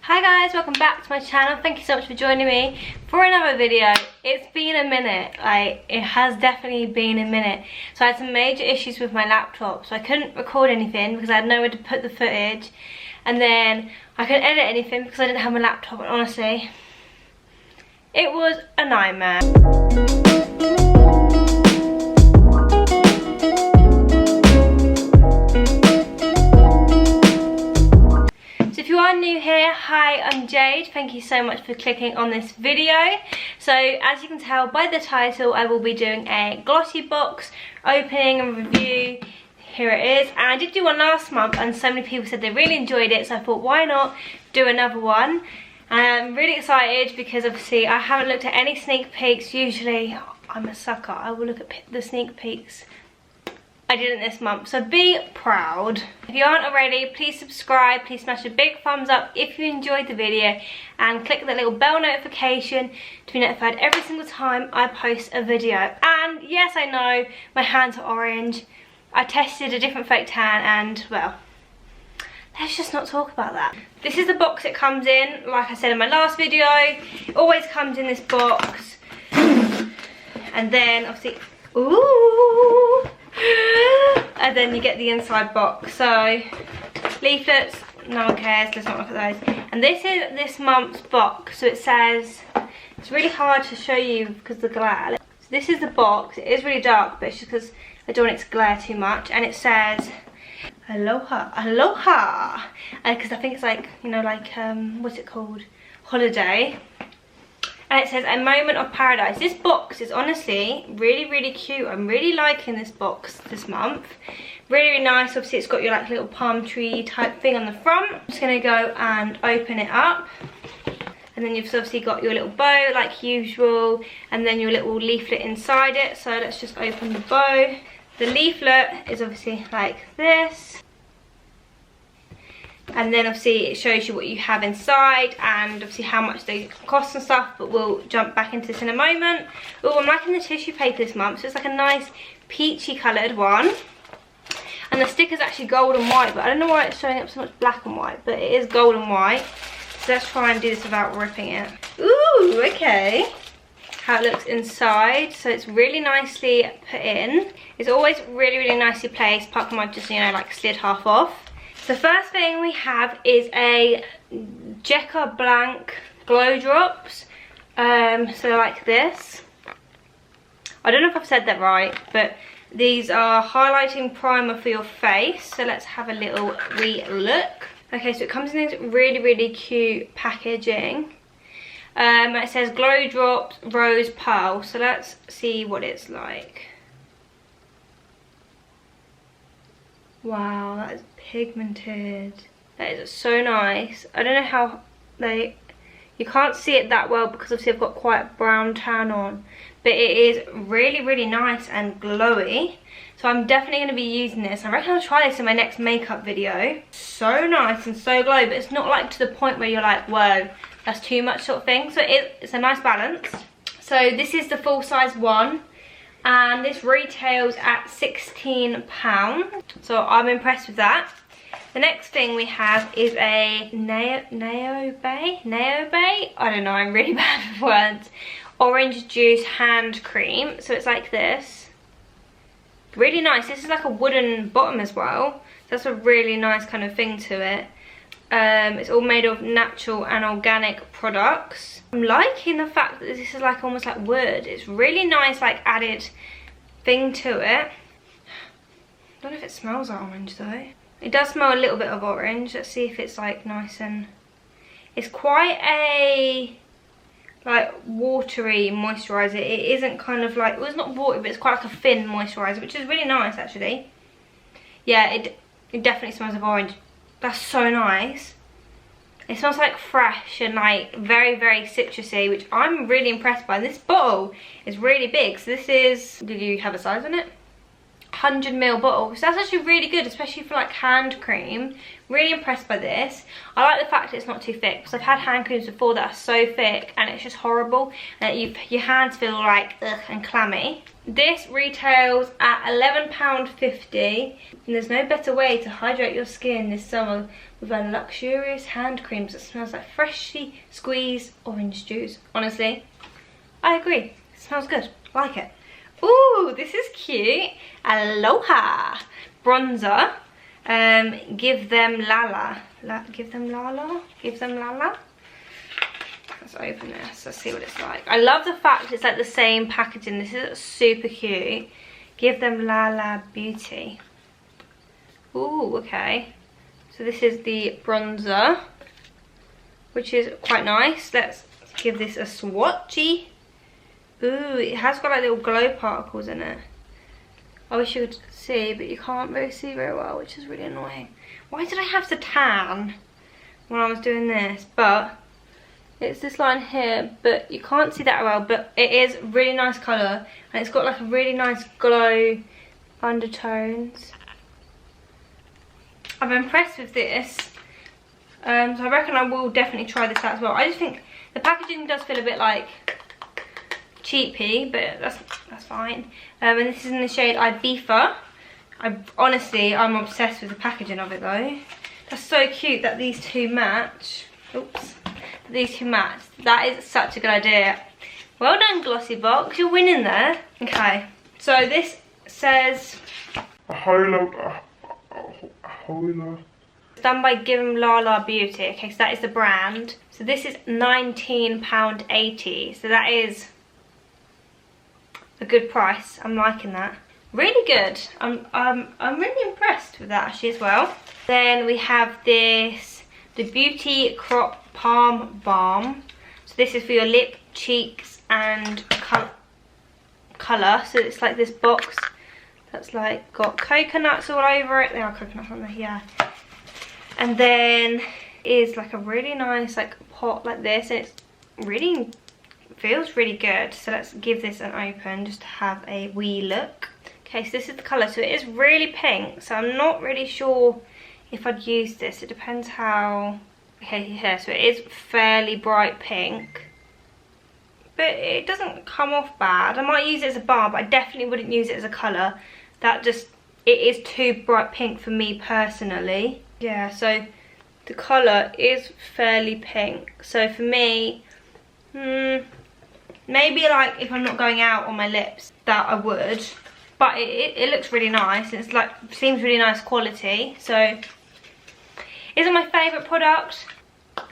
Hi guys, welcome back to my channel. Thank you so much for joining me for another video. It's been a minute, it has definitely been a minute. So I had some major issues with my laptop, so I couldn't record anything because I had nowhere to put the footage, and then I couldn't edit anything because I didn't have my laptop, and honestly, it was a nightmare. If you are new here, hi, I'm Jade. Thank you so much for clicking on this video. So as you can tell by the title, I will be doing a Glossybox opening and review. Here it is, and I did do one last month and so many people said they really enjoyed it, so I thought why not do another one. I'm really excited because obviously I haven't looked at any sneak peeks. Usually I'm a sucker, I will look at the sneak peeks. I didn't this month, so be proud. If you aren't already, please subscribe, please smash a big thumbs up if you enjoyed the video, and click the little bell notification to be notified every single time I post a video. And yes, I know my hands are orange. I tested a different fake tan and, well, let's just not talk about that. This is the box it comes in. Like I said in my last video, it always comes in this box. And then obviously, ooh, and then you get the inside box. So leaflets, no one cares, let's not look at those. And this is this month's box, so it says, it's really hard to show you because of the glare. So this is the box. It is really dark, but it's just because I don't want it to glare too much. And it says Aloha, Aloha, because I think it's like, you know, like what's it called, holiday. And it says a moment of paradise. This box is honestly really cute. I'm really liking this box this month. Really nice. Obviously it's got your like little palm tree type thing on the front. I'm just gonna go and open it up. And then you've obviously got your little bow like usual, and then your little leaflet inside it. So let's just open the bow. The leaflet is obviously like this. And then obviously it shows you what you have inside and obviously how much they cost and stuff, but we'll jump back into this in a moment. Oh, I'm liking the tissue paper this month, so it's like a nice peachy coloured one. And the sticker's actually gold and white, but I don't know why it's showing up so much black and white, but it is gold and white. So let's try and do this without ripping it. Ooh, okay. How it looks inside, so it's really nicely put in. It's always really nicely placed, apart from I've just, you know, like slid half off. So first thing we have is a Jekka Blank glow drops. So like this. I don't know if I've said that right, but these are highlighting primer for your face. So let's have a little wee look. Okay, so it comes in this really cute packaging. It says glow drops rose pearl. So let's see what it's like. Wow, that is pigmented. That is so nice. I don't know how you can't see it that well because obviously I've got quite a brown tan on, but it is really nice and glowy. So I'm definitely going to be using this. I reckon I'll try this in my next makeup video. So nice and so glowy, but it's not like to the point where you're like, whoa, that's too much sort of thing. So it's a nice balance. So this is the full size one. And this retails at £16, so I'm impressed with that. The next thing we have is a Naobe? I don't know, I'm really bad with words. Orange juice hand cream, so it's like this. Really nice. This is like a wooden bottom as well. That's a really nice kind of thing to it. It's all made of natural and organic products. I'm liking the fact that this is like almost like wood. It's really nice, like added thing to it. I don't know if it smells like orange though. It does smell a little bit of orange. Let's see if it's like nice, and it's quite a like watery moisturiser. It isn't kind of like, well, it's not watery, but it's quite like a thin moisturiser, which is really nice actually. Yeah, it definitely smells of orange. That's so nice. It smells like fresh and like very citrusy, which I'm really impressed by. And this bottle is really big. So this is, did you have a size on it? 100ml bottle. So that's actually really good, especially for like hand cream. Really impressed by this. I like the fact that it's not too thick, because I've had hand creams before that are so thick and it's just horrible. And your hands feel like ugh and clammy. This retails at £11.50. And there's no better way to hydrate your skin this summer with a luxurious hand cream that smells like freshly squeezed orange juice. Honestly, I agree. It smells good. Like it. Ooh, this is cute. Aloha bronzer. Give them Lala. Give them Lala? Give them Lala? Let's open this. Let's see what it's like. I love the fact it's like the same packaging. This is super cute. Give them Lala Beauty. Ooh, okay. So this is the bronzer, which is quite nice. Let's give this a swatchy. Ooh, it has got like little glow particles in it. I wish you could see, but you can't really see very well, which is really annoying. Why did I have to tan when I was doing this? But it's this line here, but you can't see that well, but it is really nice colour, and it's got like a really nice glow undertones. I'm impressed with this, so I reckon I will definitely try this out as well. I just think the packaging does feel a bit like cheapy, but that's fine. And this is in the shade Ibiza. Honestly, I'm obsessed with the packaging of it though. That's so cute that these two match. Oops. These two match. That is such a good idea. Well done, Glossybox. You're winning there. Okay. So this says it's done by Give 'em Lala Beauty. Okay, so that is the brand. So this is £19.80. So that is a good price. I'm liking that. Really good. I'm really impressed with that actually as well. Then we have this, the Beauty Crop Palm Balm. So this is for your lip, cheeks and colour. So it's like this box that's like got coconuts all over it. There are coconuts on there, yeah. And then is like a really nice like pot like this. And it's really feels really good. So let's give this an open just to have a wee look. Okay, so this is the colour. So it is really pink. So I'm not really sure if I'd use this. It depends how... Okay, here. So it is fairly bright pink. But it doesn't come off bad. I might use it as a balm, but I definitely wouldn't use it as a colour. That just... It is too bright pink for me personally. Yeah, so the colour is fairly pink. So for me... maybe like if I'm not going out on my lips, that I would. But it looks really nice. It's like, seems really nice quality. So, isn't my favourite product.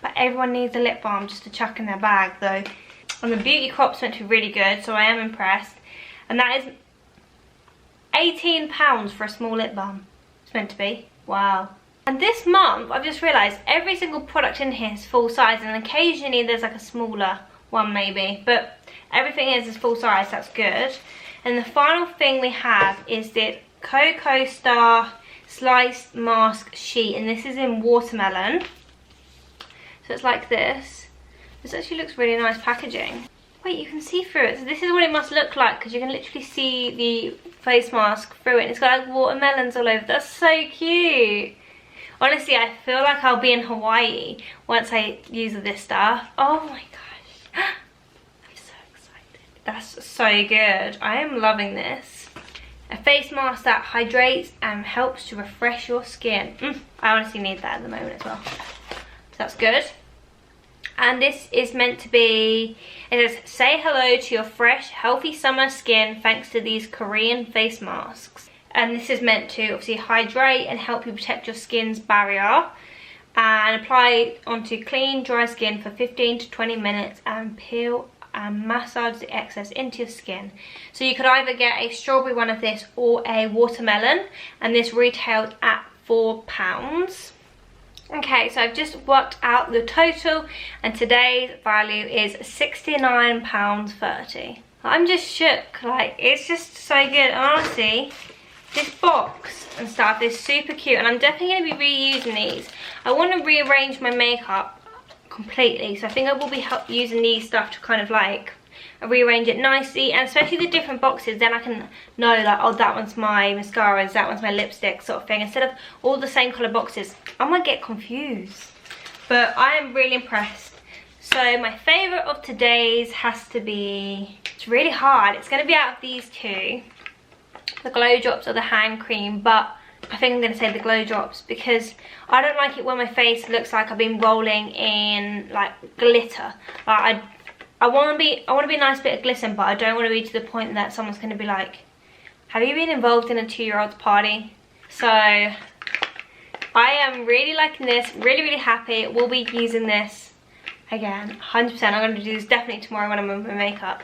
But everyone needs a lip balm just to chuck in their bag though. And the Beauty Crop's meant to be really good, so I am impressed. And that is £18 for a small lip balm. It's meant to be. Wow. And this month, I've just realised every single product in here is full size. And occasionally there's like a smaller one maybe. But everything is full size, that's good. And the final thing we have is this Cocoa Star Sliced Mask Sheet. And this is in watermelon. So it's like this. This actually looks really nice packaging. Wait, you can see through it. So this is what it must look like, because you can literally see the face mask through it. And it's got like watermelons all over. That's so cute. Honestly, I feel like I'll be in Hawaii once I use this stuff. Oh my gosh. I'm so excited. That's so good. I am loving this. A face mask that hydrates and helps to refresh your skin. I honestly need that at the moment as well. So that's good. And this is meant to be, it says, say hello to your fresh, healthy summer skin thanks to these Korean face masks. And this is meant to obviously hydrate and help you protect your skin's barrier. And apply onto clean, dry skin for 15 to 20 minutes and peel and massage the excess into your skin. So you could either get a strawberry one of this or a watermelon. And this retailed at £4. Okay, so I've just worked out the total and today's value is £69.30. I'm just shook, like it's just so good. Honestly, this box and stuff is super cute and I'm definitely going to be reusing these. I want to rearrange my makeup completely, so I think I will be using these stuff to kind of like I rearrange it nicely, and especially the different boxes, then I can know like, oh, that one's my mascaras, that one's my lipstick sort of thing, instead of all the same colour boxes. I might get confused, but I am really impressed. So my favourite of today's has to be, it's really hard, it's going to be out of these two, the Glow Drops or the hand cream, but I think I'm going to say the Glow Drops because I don't like it when my face looks like I've been rolling in like glitter. Like I want to be a nice bit of glisten, but I don't want to be to the point that someone's going to be like, have you been involved in a 2-year-old's party? So I am really liking this, really happy. We'll be using this again, 100%. I'm going to do this definitely tomorrow when I'm in my makeup.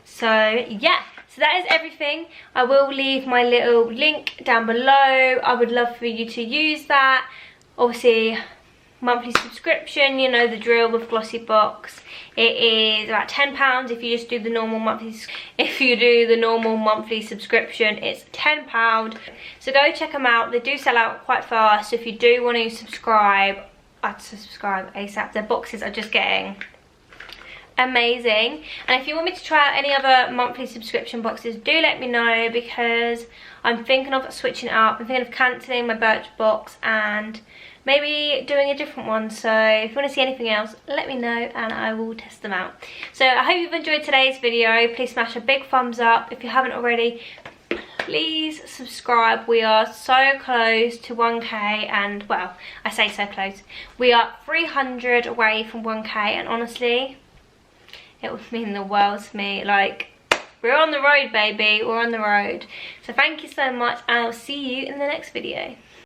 So yeah. So that is everything. I will leave my little link down below. I would love for you to use that. Obviously, monthly subscription, you know the drill with Glossybox. It is about £10 if you just do the normal monthly. If you do the normal monthly subscription, it's £10. So go check them out. They do sell out quite fast. So if you do want to subscribe, I'd subscribe ASAP. Their boxes are just getting amazing. And if you want me to try out any other monthly subscription boxes, do let me know, because I'm thinking of switching it up. I'm thinking of cancelling my Birchbox and maybe doing a different one. So if you want to see anything else, let me know and I will test them out. So I hope you've enjoyed today's video. Please smash a big thumbs up. If you haven't already, please subscribe. We are so close to 1k, and well, I say so close, we are 300 away from 1k, and honestly it would mean the world to me. Like, we're on the road, baby. We're on the road. So thank you so much, and I'll see you in the next video.